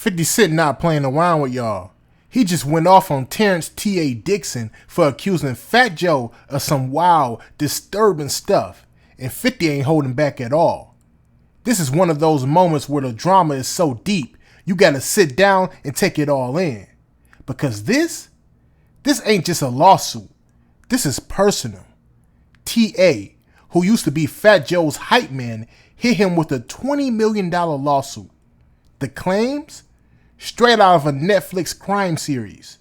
50 Cent not playing around with y'all. He just went off on Terrence T.A. Dixon for accusing Fat Joe of some wild, disturbing stuff, and 50 ain't holding back at all. This is one of those moments where the drama is so deep, you gotta sit down and take it all in. Because this ain't just a lawsuit. This is personal. T.A., who used to be Fat Joe's hype man, hit him with a $20 million lawsuit. The claims? Straight out of a Netflix crime series.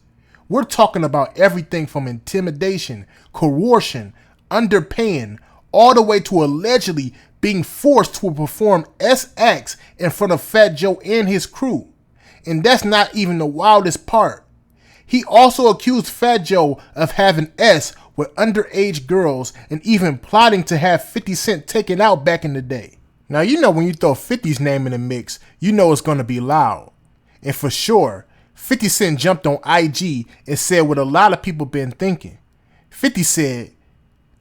We're talking about everything from intimidation, coercion, underpaying, all the way to allegedly being forced to perform acts in front of Fat Joe and his crew. And that's not even the wildest part. He also accused Fat Joe of having S with underage girls and even plotting to have 50 Cent taken out back in the day. Now you know when you throw 50's name in the mix, you know it's gonna be loud. And for sure, 50 Cent jumped on IG and said what a lot of people been thinking. 50 said,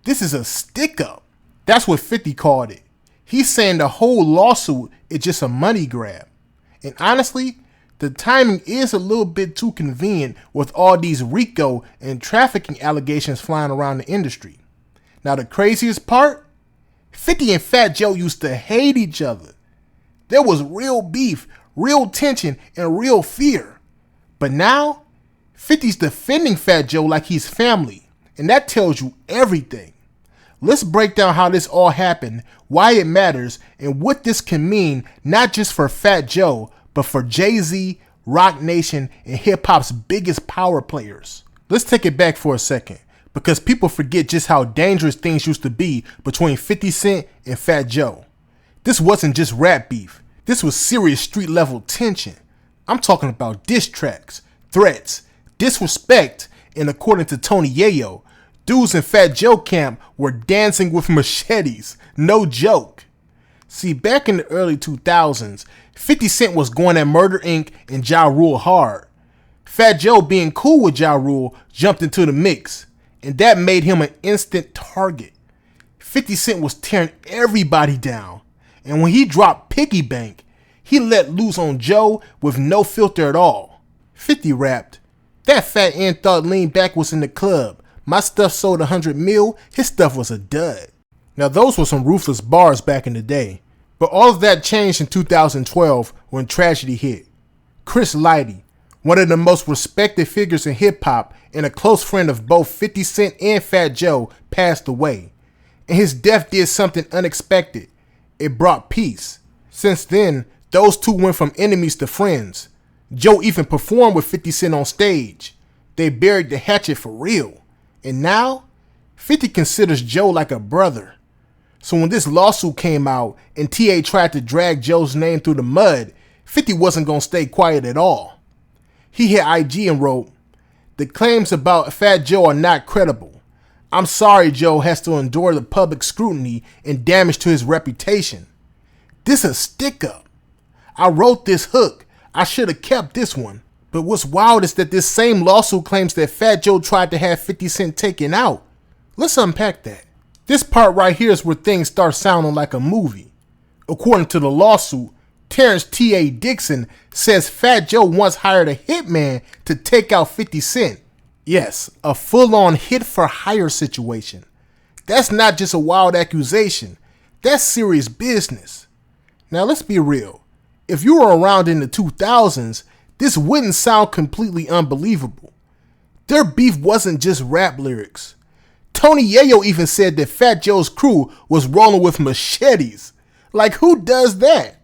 "This is a stick up." That's what 50 called it. He's saying the whole lawsuit is just a money grab. And honestly, the timing is a little bit too convenient with all these RICO and trafficking allegations flying around the industry. Now the craziest part? 50 and Fat Joe used to hate each other. There was real beef, real tension, and real fear. But now, 50's defending Fat Joe like he's family, and that tells you everything. Let's break down how this all happened, why it matters, and what this can mean not just for Fat Joe, but for Jay-Z, Roc Nation, and hip-hop's biggest power players. Let's take it back for a second, because people forget just how dangerous things used to be between 50 Cent and Fat Joe. This wasn't just rap beef. This was serious street-level tension. I'm talking about diss tracks, threats, disrespect, and according to Tony Yayo, dudes in Fat Joe camp were dancing with machetes. No joke. See, back in the early 2000s, 50 Cent was going at Murder Inc. and Ja Rule hard. Fat Joe, being cool with Ja Rule, jumped into the mix, and that made him an instant target. 50 Cent was tearing everybody down, and when he dropped Piggy Bank, he let loose on Joe with no filter at all. 50 rapped, "That fat end thought Lean Back was in the club. My stuff sold 100 mil, his stuff was a dud." Now those were some ruthless bars back in the day. But all of that changed in 2012 when tragedy hit. Chris Lighty, one of the most respected figures in hip hop and a close friend of both 50 Cent and Fat Joe, passed away. And his death did something unexpected. It brought peace. Since then, those two went from enemies to friends. Joe even performed with 50 Cent on stage. They buried the hatchet for real. And now, 50 considers Joe like a brother. So when this lawsuit came out and T.A. tried to drag Joe's name through the mud, 50 wasn't going to stay quiet at all. He hit IG and wrote, "The claims about Fat Joe are not credible. I'm sorry Joe has to endure the public scrutiny and damage to his reputation. This is a stick up. I wrote this hook. I should have kept this one." But what's wild is that this same lawsuit claims that Fat Joe tried to have 50 Cent taken out. Let's unpack that. This part right here is where things start sounding like a movie. According to the lawsuit, Terrence T.A. Dixon says Fat Joe once hired a hitman to take out 50 Cent. Yes, a full-on hit-for-hire situation. That's not just a wild accusation. That's serious business. Now let's be real. If you were around in the 2000s, this wouldn't sound completely unbelievable. Their beef wasn't just rap lyrics. Tony Yayo even said that Fat Joe's crew was rolling with machetes. Like, who does that?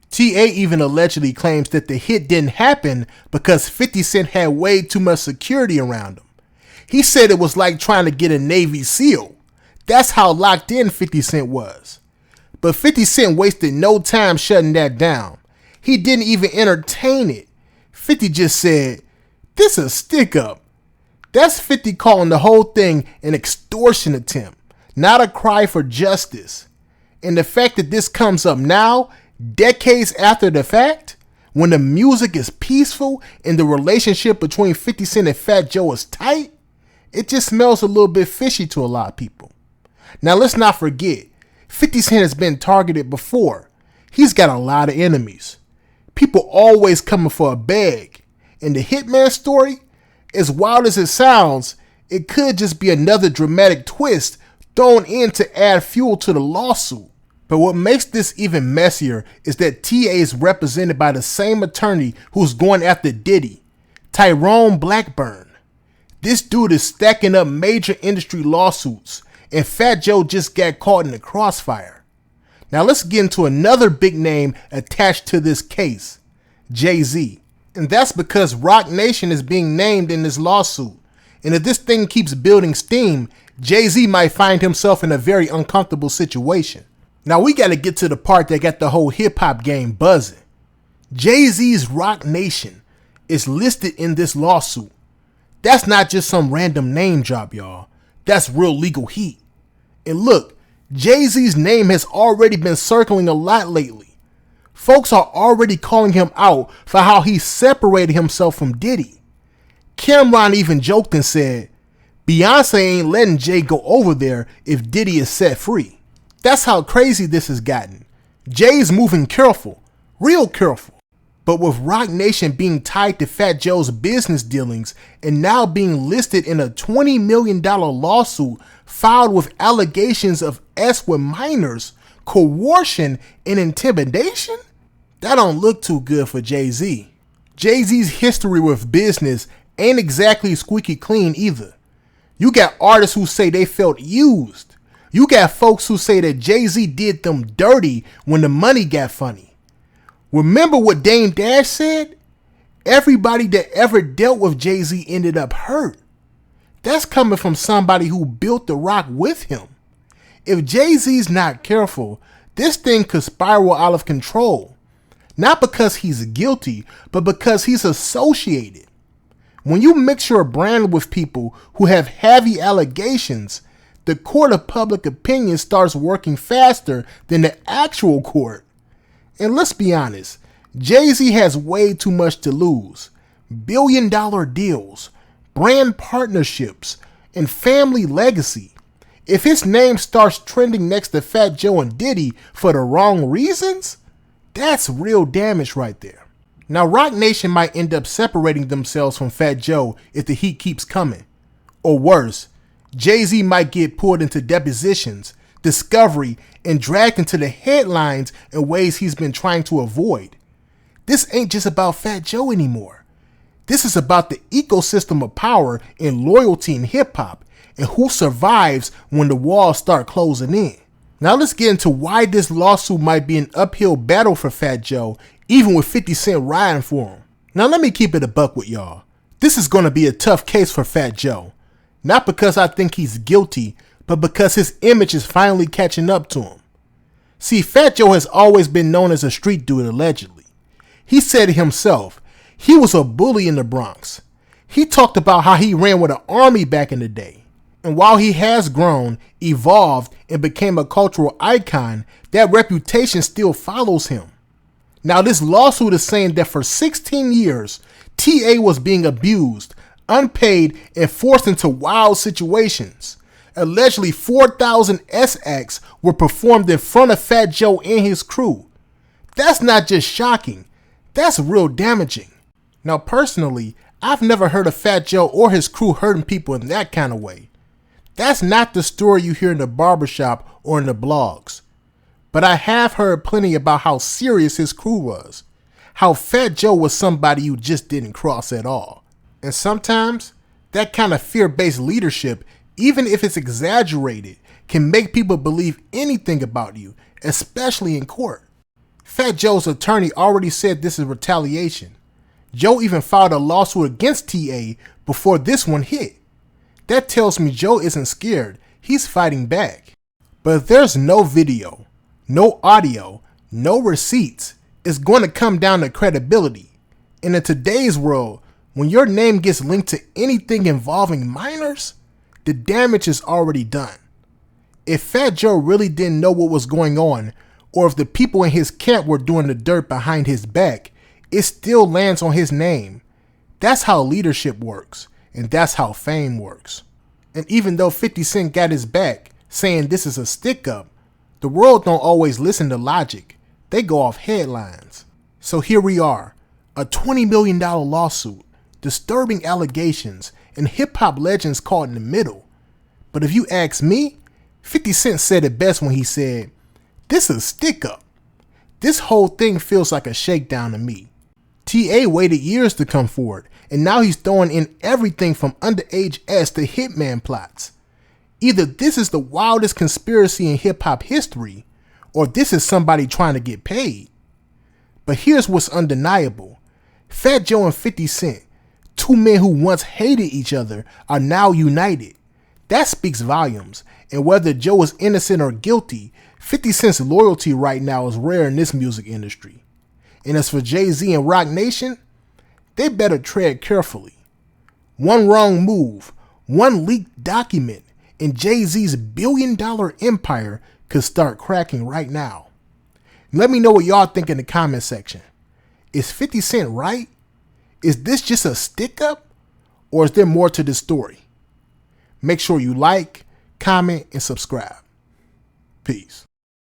T.A. even allegedly claims that the hit didn't happen because 50 Cent had way too much security around him. He said it was like trying to get a Navy SEAL. That's how locked in 50 Cent was. But 50 Cent wasted no time shutting that down. He didn't even entertain it. 50 just said, "This is a stick up." That's 50 calling the whole thing an extortion attempt, not a cry for justice. And the fact that this comes up now, decades after the fact, when the music is peaceful and the relationship between 50 Cent and Fat Joe is tight, it just smells a little bit fishy to a lot of people. Now let's not forget, 50 Cent has been targeted before. He's got a lot of enemies. People always coming for a bag. And the Hitman story, as wild as it sounds, it could just be another dramatic twist thrown in to add fuel to the lawsuit. But what makes this even messier is that TA is represented by the same attorney who's going after Diddy, Tyrone Blackburn. This dude is stacking up major industry lawsuits, and Fat Joe just got caught in the crossfire. Now let's get into another big name attached to this case, Jay-Z. And that's because Roc Nation is being named in this lawsuit. And if this thing keeps building steam, Jay-Z might find himself in a very uncomfortable situation. Now we gotta get to the part that got the whole hip-hop game buzzing. Jay-Z's Roc Nation is listed in this lawsuit. That's not just some random name drop, y'all. That's real legal heat. And look, Jay-Z's name has already been circling a lot lately. Folks are already calling him out for how he separated himself from Diddy. Cameron even joked and said, Beyonce ain't letting Jay go over there if Diddy is set free. That's how crazy this has gotten. Jay's moving careful, real careful. But with Roc Nation being tied to Fat Joe's business dealings and now being listed in a $20 million lawsuit filed with allegations of with minors, coercion, and intimidation, that don't look too good for Jay-Z. Jay-Z's history with business ain't exactly squeaky clean either. You got artists who say they felt used. You got folks who say that Jay-Z did them dirty when the money got funny. Remember what Dame Dash said? Everybody that ever dealt with Jay-Z ended up hurt. That's coming from somebody who built the rock with him. If Jay-Z's not careful, this thing could spiral out of control. Not because he's guilty, but because he's associated. When you mix your brand with people who have heavy allegations, the court of public opinion starts working faster than the actual court. And let's be honest, Jay-Z has way too much to lose. Billion-dollar deals, brand partnerships, and family legacy. If his name starts trending next to Fat Joe and Diddy for the wrong reasons, that's real damage right there. Now, Roc Nation might end up separating themselves from Fat Joe if the heat keeps coming. Or worse, Jay-Z might get pulled into depositions, discovery, and dragged into the headlines in ways he's been trying to avoid. This ain't just about Fat Joe anymore. This is about the ecosystem of power and loyalty in hip-hop and who survives when the walls start closing in. Now let's get into why this lawsuit might be an uphill battle for Fat Joe, even with 50 Cent riding for him. Now let me keep it a buck with y'all. This is going to be a tough case for Fat Joe. Not because I think he's guilty, but because his image is finally catching up to him. See, Fat Joe has always been known as a street dude, allegedly. He said it himself, he was a bully in the Bronx. He talked about how he ran with an army back in the day. And while he has grown, evolved, and became a cultural icon, that reputation still follows him. Now this lawsuit is saying that for 16 years, TA was being abused, unpaid, and forced into wild situations. Allegedly 4,000 S acts were performed in front of Fat Joe and his crew. That's not just shocking, that's real damaging. Now personally, I've never heard of Fat Joe or his crew hurting people in that kind of way. That's not the story you hear in the barbershop or in the blogs. But I have heard plenty about how serious his crew was. How Fat Joe was somebody you just didn't cross at all. And sometimes, that kind of fear-based leadership, even if it's exaggerated, can make people believe anything about you, especially in court. Fat Joe's attorney already said this is retaliation. Joe even filed a lawsuit against TA before this one hit. That tells me Joe isn't scared, he's fighting back. But if there's no video, no audio, no receipts, it's going to come down to credibility. And in today's world, when your name gets linked to anything involving minors, the damage is already done. If Fat Joe really didn't know what was going on, or if the people in his camp were doing the dirt behind his back, it still lands on his name. That's how leadership works. And that's how fame works. And even though 50 Cent got his back, saying this is a stick-up, the world don't always listen to logic. They go off headlines. So here we are, a $20 million lawsuit, disturbing allegations, and hip-hop legends caught in the middle. But if you ask me, 50 Cent said it best when he said, "This is a stick-up. This whole thing feels like a shakedown to me." T.A. waited years to come forward, and now he's throwing in everything from underage S to hitman plots. Either this is the wildest conspiracy in hip-hop history, or this is somebody trying to get paid. But here's what's undeniable. Fat Joe and 50 Cent, two men who once hated each other, are now united. That speaks volumes, and whether Joe is innocent or guilty, 50 Cent's loyalty right now is rare in this music industry. And as for Jay-Z and Roc Nation, they better tread carefully. One wrong move, one leaked document, and Jay-Z's billion-dollar empire could start cracking right now. Let me know what y'all think in the comment section. Is 50 Cent right? Is this just a stick-up? Or is there more to this story? Make sure you like, comment, and subscribe. Peace.